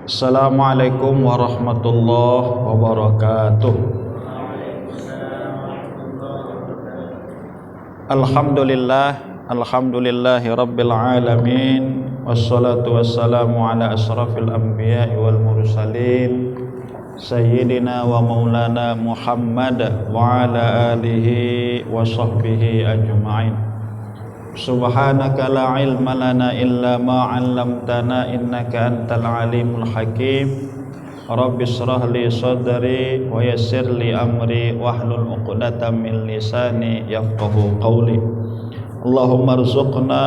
Assalamualaikum warahmatullahi wabarakatuh. Alhamdulillahi rabbil alamin. Wassalatu wassalamu ala asrafil anbiya'i wal mursalin Sayyidina wa maulana Muhammad wa ala alihi wa sahbihi ajma'in. Subhanaka la ilma lana illa ma 'allamtana innaka antal alimul hakim. Rabbi shrah li sadri wa yassir li amri wahlul 'uqdatam min lisani yafqahu qawli. Allahumma rzuqna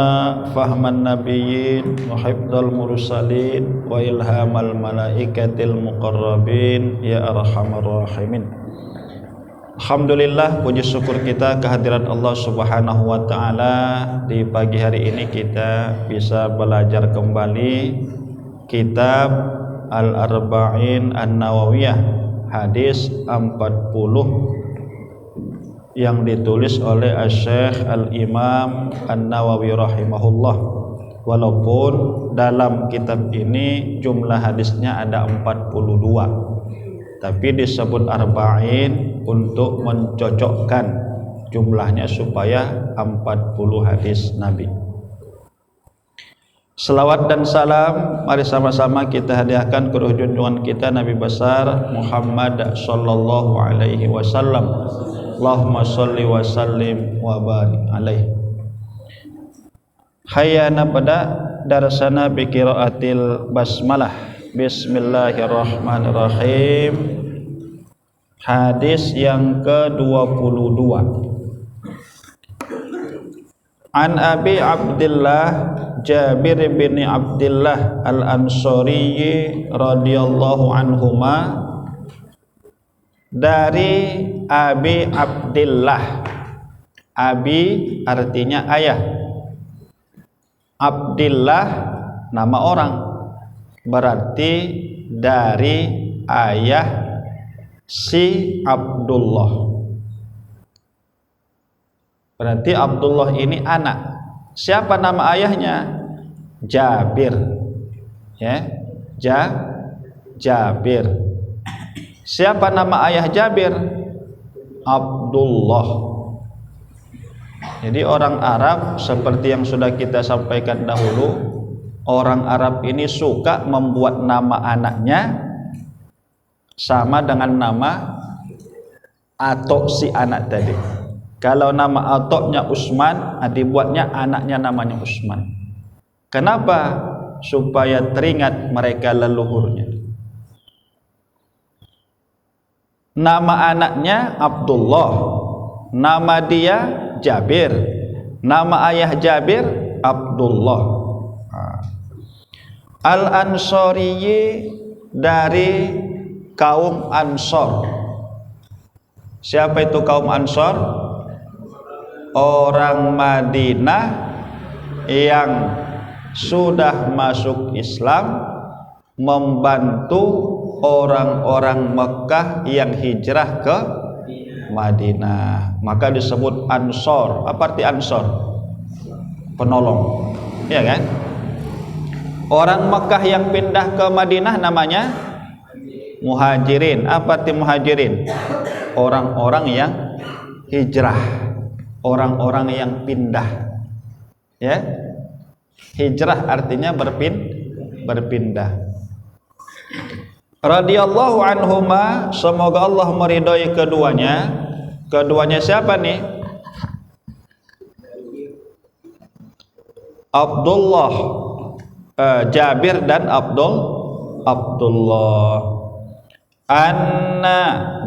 fahman nabiyyin wa hifdzal mursalin wa ilhamal malaikatil muqarrabin ya arhamar rahimin. Alhamdulillah, puji syukur kita kehadirat Allah Subhanahu wa taala. Di pagi hari ini kita bisa belajar kembali kitab Al-Arba'in An-Nawawiyah, hadis 40 yang ditulis oleh Asy-Syaikh Al-Imam An-Nawawi rahimahullah. Walaupun dalam kitab ini jumlah hadisnya ada 42, tapi disebut arba'in untuk mencocokkan jumlahnya supaya 40 hadis Nabi. Selawat dan salam mari sama-sama kita hadiahkan ke junjungan kita Nabi besar Muhammad sallallahu alaihi wasallam. Allahumma sholli wa sallim wa barik alaihi. Hayya nabda darsana bi qiraatil basmalah. Bismillahirrahmanirrahim. Hadis yang ke-22. An Abi Abdullah Jabir bin Abdullah Al-Ansari radhiyallahu anhuma, dari Abi Abdullah. Abi artinya ayah, Abdullah nama orang, berarti dari ayah si Abdullah. Berarti Abdullah ini anak. Siapa nama ayahnya? Jabir. Ya, Jabir. Siapa nama ayah Jabir? Abdullah. Jadi orang Arab seperti yang sudah kita sampaikan dahulu, orang Arab ini suka membuat nama anaknya sama dengan nama atok si anak tadi. Kalau nama atoknya Utsman, dibuatnya anaknya namanya Utsman. Kenapa? Supaya teringat mereka leluhurnya. Nama anaknya Abdullah, nama dia Jabir, nama ayah Jabir Abdullah. Al-Ansari, dari kaum Ansor. Siapa itu kaum Ansor? Orang Madinah yang sudah masuk Islam membantu orang-orang Mekah yang hijrah ke Madinah, maka disebut Ansor. Apa arti Ansor? Penolong, ya kan? Orang Mekah yang pindah ke Madinah namanya Muhajirin. Apa arti Muhajirin? Orang-orang yang hijrah, orang-orang yang pindah. Ya, hijrah artinya berpindah. Radhiyallahu anhuma, semoga Allah meridhai keduanya. Keduanya siapa nih? Abdullah, Jabir dan Abdullah. Anna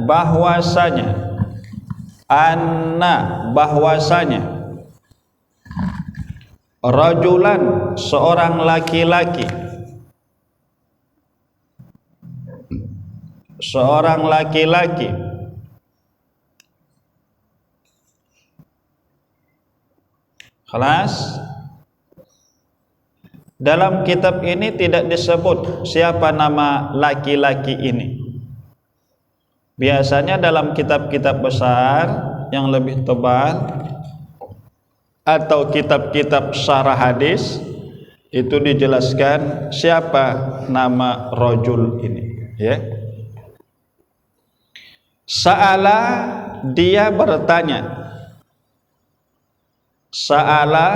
bahwasanya rajulan, seorang laki-laki, Kelas. Dalam kitab ini tidak disebut siapa nama laki-laki ini. Biasanya dalam kitab-kitab besar yang lebih tebal atau kitab-kitab syarah hadis itu dijelaskan siapa nama rajul ini, ya. Sa'ala, dia bertanya. Sa'ala,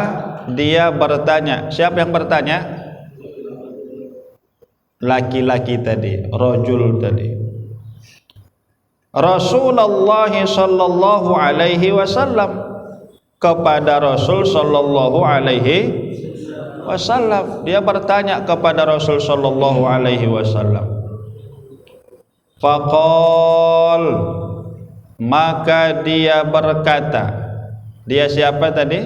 dia bertanya. Siapa yang bertanya? Laki-laki tadi, rajul tadi. Rasulullah sallallahu alaihi wasallam, kepada Rasul sallallahu alaihi wasallam. Dia bertanya kepada Rasul sallallahu alaihi wasallam. Faqal, maka dia berkata. Dia siapa tadi?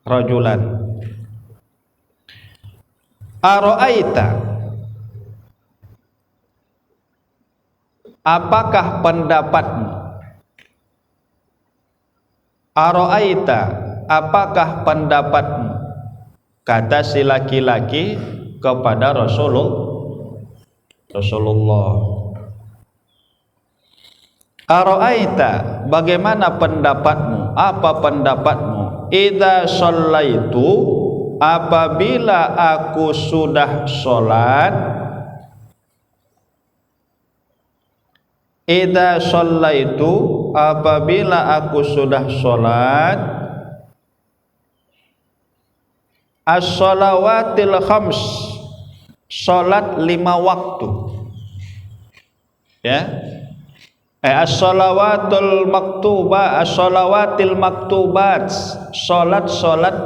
Rajulan. Ara'aita, apakah pendapatmu? Ara'aita, apakah pendapatmu? Kata si laki-laki kepada Rasulullah. Ara'aita, bagaimana pendapatmu? Apa pendapatmu? Idza shallaitu, apabila aku sudah sholat. Idza shallaitu, apabila aku sudah sholat. As-shalawatil khams, sholat 5 waktu, ya. As-shalawatul maktubah, as-shalawatil maktubat, sholat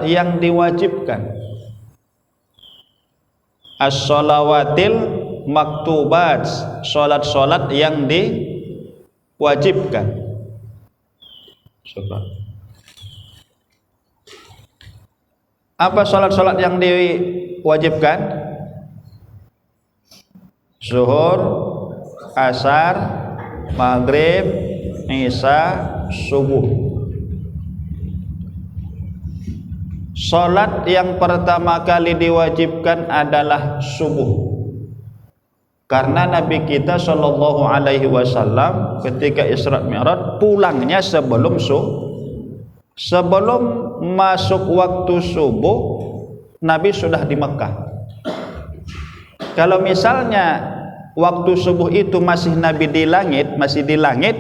yang diwajibkan. As-shalawatil maktubat, sholat yang diwajibkan. Apa sholat yang diwajibkan? Zuhur, asar, maghrib, isya, subuh. Salat yang pertama kali diwajibkan adalah subuh. Karena Nabi kita sallallahu alaihi wasallam ketika Isra Mi'raj pulangnya sebelum masuk waktu subuh, Nabi sudah di Mekah. Kalau misalnya waktu subuh itu masih Nabi di langit,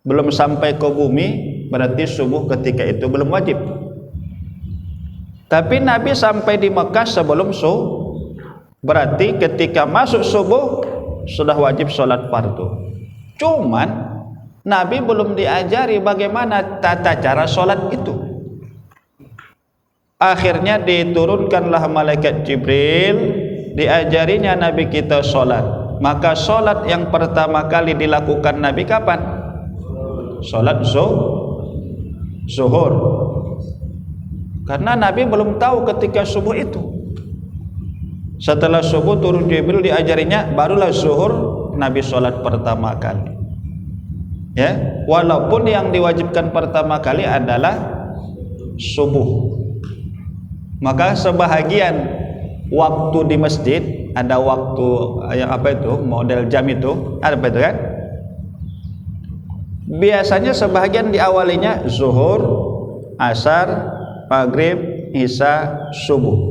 belum sampai ke bumi, berarti subuh ketika itu belum wajib. Tapi Nabi sampai di Mekah sebelum subuh, berarti ketika masuk subuh sudah wajib sholat fardu. Cuman Nabi belum diajari bagaimana tata cara sholat itu. Akhirnya diturunkanlah malaikat Jibril, diajarinya Nabi kita sholat. Maka sholat yang pertama kali dilakukan Nabi kapan? Sholat zuhur. Karena Nabi belum tahu ketika subuh itu. Setelah subuh turun Jibril diajarinya, barulah zuhur Nabi sholat pertama kali. Ya, walaupun yang diwajibkan pertama kali adalah subuh. Maka sebahagian waktu di masjid ada waktu yang apa itu, model jam itu, ada apa itu kan? Biasanya sebahagian diawalinya zuhur, asar, maghrib, isya, subuh.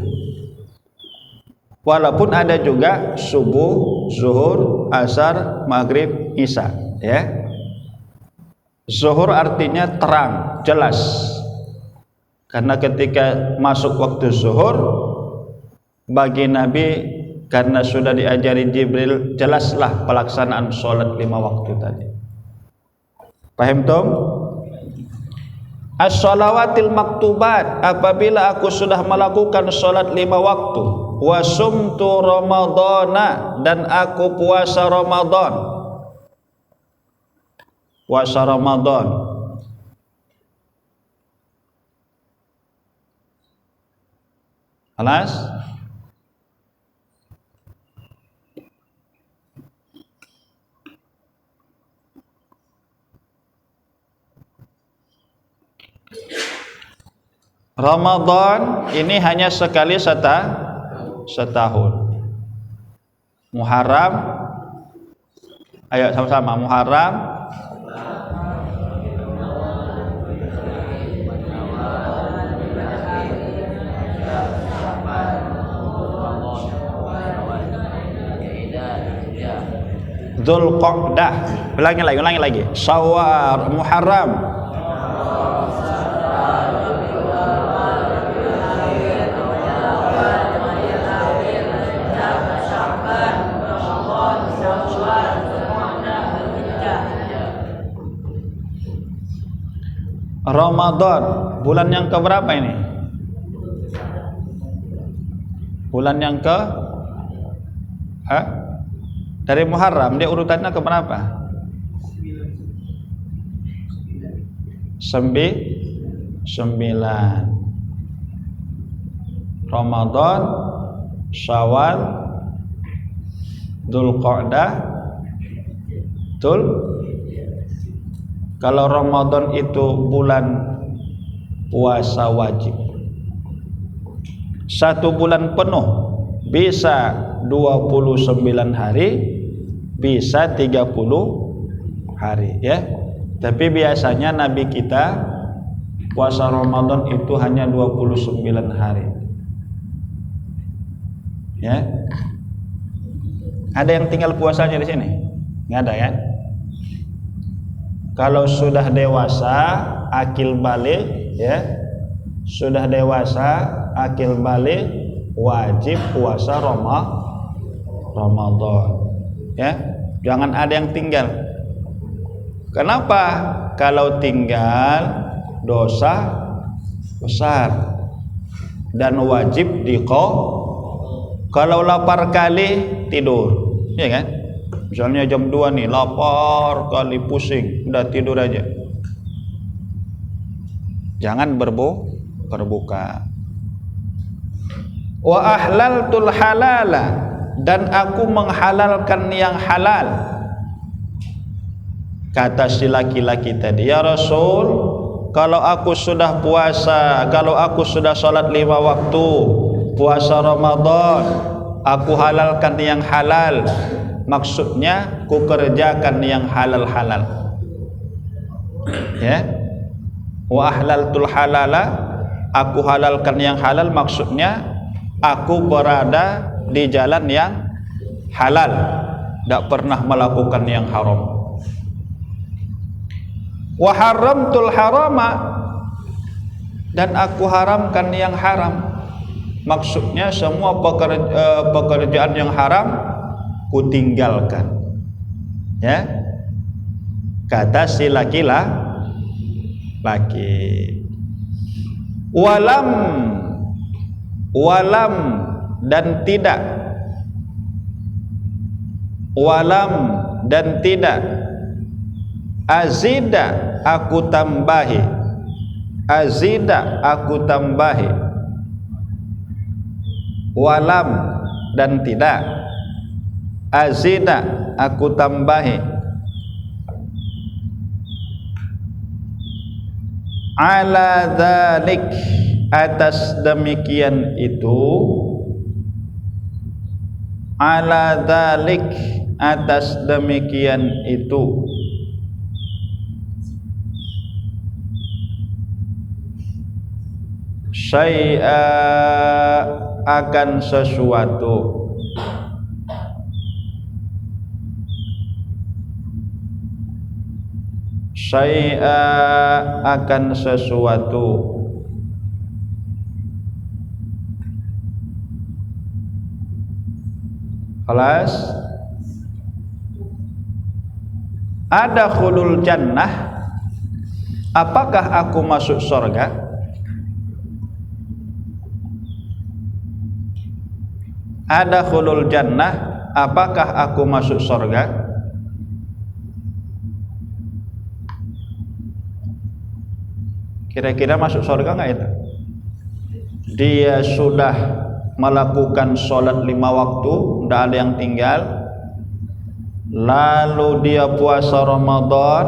Walaupun ada juga subuh, zuhur, asar, maghrib, isya, ya. Zuhur artinya terang, jelas. Karena ketika masuk waktu zuhur, bagi Nabi karena sudah diajari Jibril, jelaslah pelaksanaan sholat 5 waktu tadi. Paham tom? As-shalawatil maktubat, apabila aku sudah melakukan sholat 5 waktu. Wa sumtu ramadhana, dan aku puasa Ramadan. Puasa Ramadan. Alas? Ramadan ini hanya sekali setahun. Muharram, ayo sama-sama. Muharram, Dzulqa'dah. Ulangi lagi. Syawal, Muharram. Ramadan, bulan yang keberapa ini? Bulan yang ke dari Muharram, dia urutannya ke berapa? 9. Ramadan, Syawal, Dzulqa'dah, Kalau Ramadan itu bulan puasa wajib, 1 bulan penuh bisa 29 hari, bisa 30 hari ya. Tapi biasanya Nabi kita puasa Ramadan itu hanya 29 hari. Ya. Ada yang tinggal puasanya di sini? Enggak ada ya? Kalau sudah dewasa, akil balik ya. Sudah dewasa, akil balik, wajib puasa Ramadan. Ya. Jangan ada yang tinggal. Kenapa? Kalau tinggal dosa besar dan wajib kalau lapar kali tidur, ya kan? Misalnya jam 2 nih, lapar kali pusing, udah tidur aja. Jangan berbuka. Wa ahlaltul halala, dan aku menghalalkan yang halal. Kata si laki-laki tadi, ya Rasul, kalau aku sudah puasa, kalau aku sudah sholat 5 waktu, puasa Ramadan, aku halalkan yang halal. Maksudnya ku kerjakan yang halal-halal. Ya. Wa ahlaltul halala, aku halalkan yang halal, maksudnya aku berada di jalan yang halal, tidak pernah melakukan yang haram. Wa haramtul harama, dan aku haramkan yang haram. Maksudnya semua pekerjaan yang haram ku tinggalkan. Ya. Kata si laki-laki. Walam dan tidak. Walam dan tidak. Azida aku tambahi. Azida aku tambahi. Walam dan tidak. Azida aku tambahi. Ala dzalik, atas demikian itu. Ala dzalik, atas demikian itu. Syai'a, akan sesuatu. Syai'a, akan sesuatu. Kelas ada khulul jannah, apakah aku masuk surga? Ada khulul jannah, apakah aku masuk surga? Kira-kira masuk surga enggak itu? Dia sudah melakukan sholat 5 waktu, tidak ada yang tinggal. Lalu dia puasa Ramadan,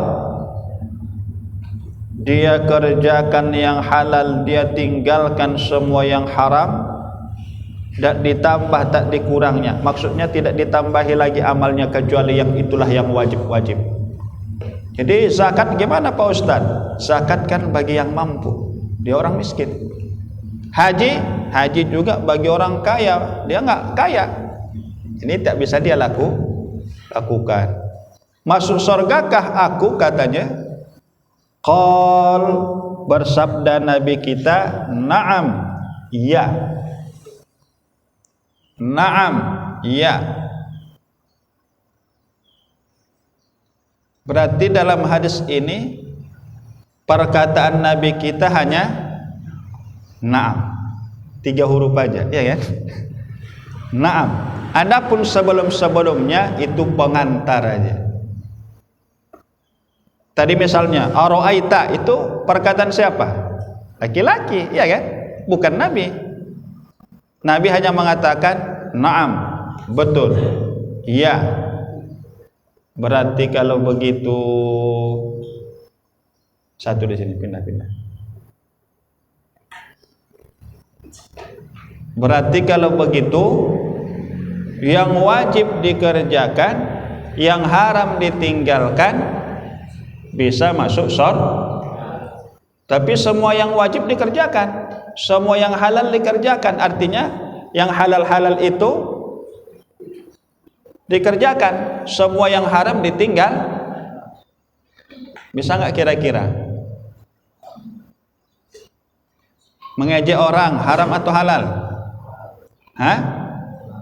dia kerjakan yang halal, dia tinggalkan semua yang haram. Tak ditambah, tak dikurangnya. Maksudnya tidak ditambahi lagi amalnya kecuali yang itulah yang wajib-wajib. Jadi zakat gimana Pak Ustaz? Zakat kan bagi yang mampu, dia orang miskin. Haji juga bagi orang kaya, dia enggak kaya. Ini tak bisa dia lakukan. Masuk surgakah aku, katanya? Qal, bersabda Nabi kita, na'am, ya. Na'am, ya. Berarti dalam hadis ini perkataan Nabi kita hanya na'am, 3 huruf aja, ya kan? Na'am. Adapun sebelum-sebelumnya itu pengantar aja. Tadi misalnya aro'aita, itu perkataan siapa? Laki-laki, ya kan? Bukan Nabi. Nabi hanya mengatakan na'am, betul, iya. Berarti kalau begitu, satu di sini pindah-pindah. Berarti kalau begitu, yang wajib dikerjakan, yang haram ditinggalkan, bisa masuk surga. Tapi semua yang wajib dikerjakan, semua yang halal dikerjakan. Artinya yang halal-halal itu dikerjakan, semua yang haram ditinggal. Bisa nggak kira-kira? Mengejek orang haram atau halal? Hah?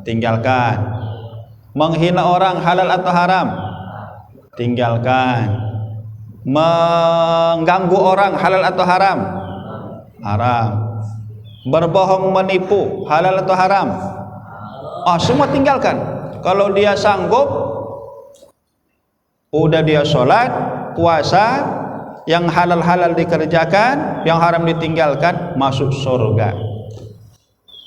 Tinggalkan. Menghina orang halal atau haram? Tinggalkan. Mengganggu orang halal atau haram? Haram. Berbohong, menipu halal atau haram? Semua tinggalkan. Kalau dia sanggup, udah dia sholat, puasa, yang halal-halal dikerjakan, yang haram ditinggalkan, masuk surga.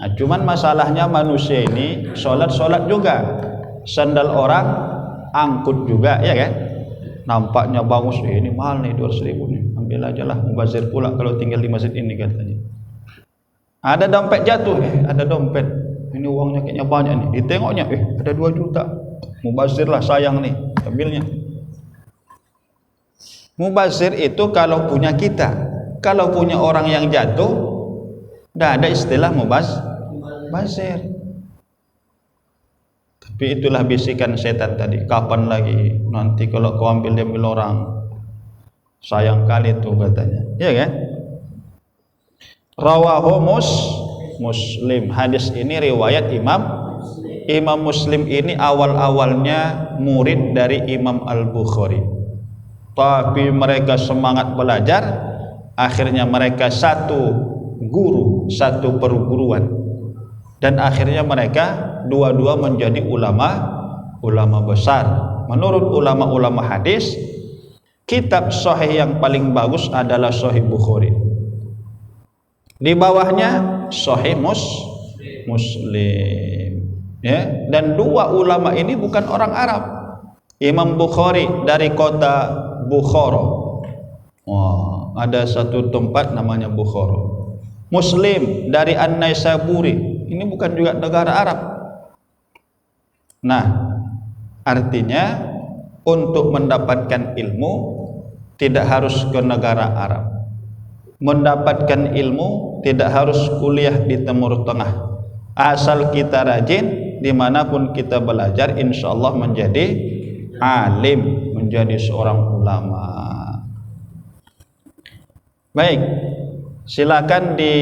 Nah, cuman masalahnya manusia ini sholat juga, sandal orang angkut juga, ya kan? Nampaknya bagus, ini mahal nih, 200.000 nih, ambil aja lah, mubazir pula kalau tinggal di masjid ini, katanya. Ada dompet jatuh, ada dompet, ini uangnya kayaknya banyak nih, ditengoknya, ada 2 juta, mubazir lah, sayang nih, ambilnya. Mubazir itu kalau punya kita, kalau punya orang yang jatuh, tidak ada istilah mubazir. Tapi itulah bisikan setan tadi, kapan lagi, nanti kalau kau ambil orang, sayang kali tuh, katanya, ya kan? Rawahu Muslim. Hadis ini riwayat Imam Muslim. Ini awal-awalnya murid dari Imam Al-Bukhari, tapi mereka semangat belajar, akhirnya mereka satu guru, satu perguruan, dan akhirnya mereka dua-dua menjadi ulama besar. Menurut ulama-ulama hadis, kitab sahih yang paling bagus adalah Sahih Bukhari, di bawahnya Sahih Muslim, ya. Dan 2 ulama ini bukan orang Arab. Imam Bukhari dari kota Bukhara, ada satu tempat namanya Bukhara. Muslim dari An-Naisaburi, ini bukan juga negara Arab. Nah, artinya untuk mendapatkan ilmu tidak harus ke negara Arab. Mendapatkan ilmu tidak harus kuliah di Timur Tengah. Asal kita rajin, dimanapun kita belajar, insya Allah menjadi alim, menjadi seorang ulama. Baik, silakan di